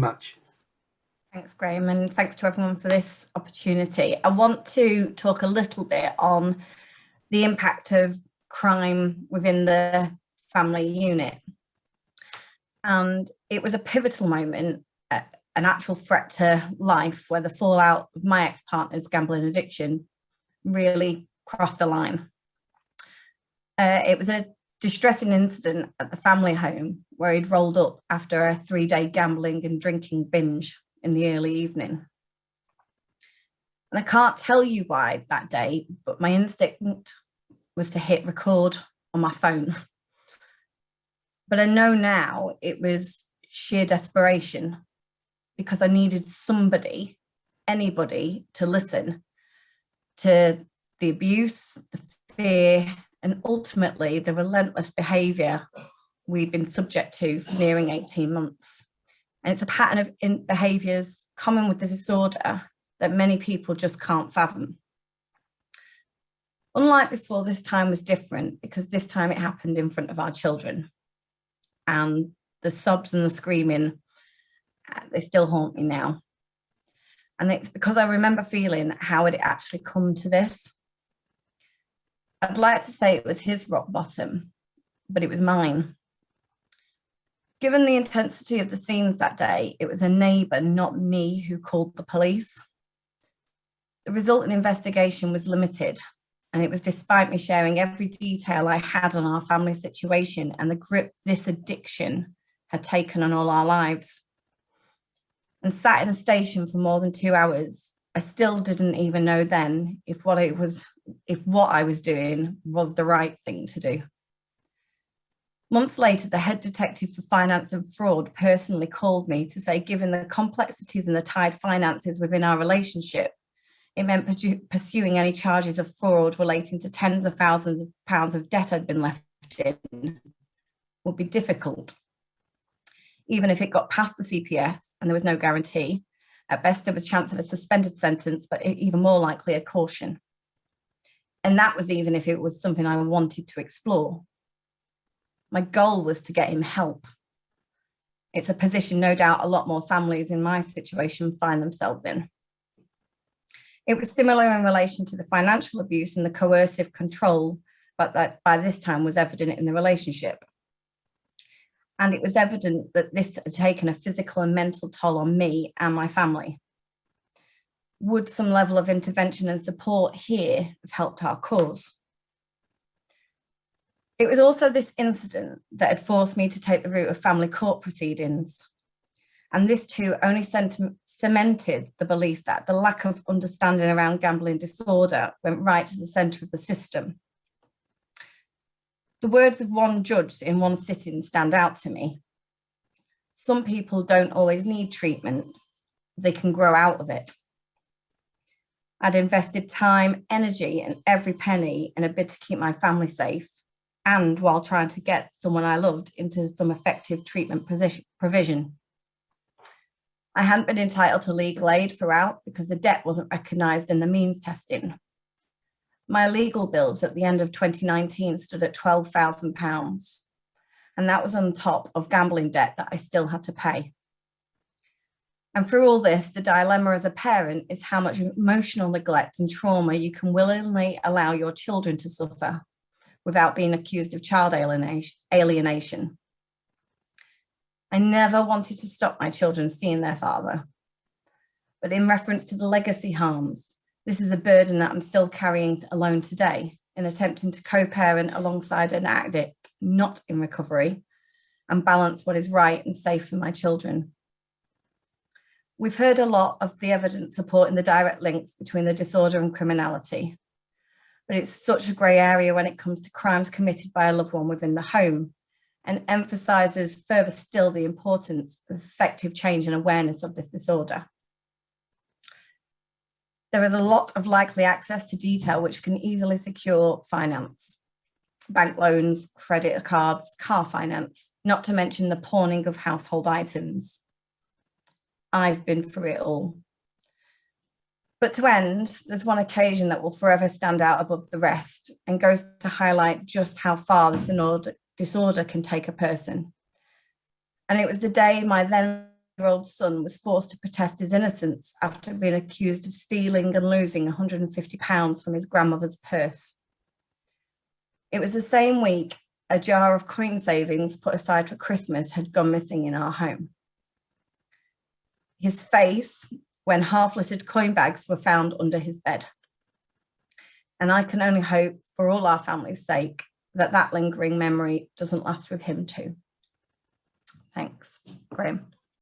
much. Thanks, Graham, and thanks to everyone for this opportunity. I want to talk a little bit on the impact of crime within the family unit. And it was a pivotal moment, an actual threat to life, where the fallout of my ex-partner's gambling addiction really crossed the line. It was a distressing incident at the family home where he'd rolled up after a 3-day gambling and drinking binge in the early evening. And I can't tell you why that day, but my instinct was to hit record on my phone. But I know now it was sheer desperation, because I needed somebody, anybody, to listen to the abuse, the fear, and ultimately the relentless behaviour we'd been subject to for nearing 18 months. And it's a pattern of behaviours common with the disorder that many people just can't fathom. Unlike before, this time was different, because this time it happened in front of our children. And the sobs and the screaming, they still haunt me now. And it's because I remember feeling how it actually come to this. I'd like to say it was his rock bottom, but it was mine. Given the intensity of the scenes that day, it was a neighbour, not me, who called the police. The resultant investigation was limited, and it was despite me sharing every detail I had on our family situation and the grip this addiction had taken on all our lives. And sat in a station for more than 2 hours, I still didn't even know then if what I was doing was the right thing to do. Months later, the head detective for finance and fraud personally called me to say, given the complexities and the tied finances within our relationship, it meant pursuing any charges of fraud relating to tens of thousands of pounds of debt I'd been left in would be difficult. Even if it got past the CPS and there was no guarantee, at best there was a chance of a suspended sentence, but even more likely a caution. And that was even if it was something I wanted to explore. My goal was to get him help. It's a position no doubt a lot more families in my situation find themselves in. It was similar in relation to the financial abuse and the coercive control, but that by this time was evident in the relationship. And it was evident that this had taken a physical and mental toll on me and my family. Would some level of intervention and support here have helped our cause? It was also this incident that had forced me to take the route of family court proceedings. And this too only cemented the belief that the lack of understanding around gambling disorder went right to the centre of the system. The words of one judge in one sitting stand out to me. Some people don't always need treatment, they can grow out of it. I'd invested time, energy, and every penny in a bid to keep my family safe, and while trying to get someone I loved into some effective treatment provision. I hadn't been entitled to legal aid throughout because the debt wasn't recognised in the means testing. My legal bills at the end of 2019 stood at £12,000, and that was on top of gambling debt that I still had to pay. And through all this, the dilemma as a parent is how much emotional neglect and trauma you can willingly allow your children to suffer without being accused of child alienation. I never wanted to stop my children seeing their father. But in reference to the legacy harms, this is a burden that I'm still carrying alone today in attempting to co-parent alongside an addict not in recovery and balance what is right and safe for my children. We've heard a lot of the evidence supporting the direct links between the disorder and criminality, but it's such a grey area when it comes to crimes committed by a loved one within the home, and emphasises further still the importance of effective change and awareness of this disorder. There is a lot of likely access to detail which can easily secure finance, bank loans, credit cards, car finance, not to mention the pawning of household items. I've been through it all. But to end, there's one occasion that will forever stand out above the rest and goes to highlight just how far this disorder can take a person. And it was the day my then 13-year-old son was forced to protest his innocence after being accused of stealing and losing £150 from his grandmother's purse. It was the same week a jar of coin savings put aside for Christmas had gone missing in our home. His face when half-littered coin bags were found under his bed. And I can only hope, for all our family's sake, that that lingering memory doesn't last with him too. Thanks, Graham.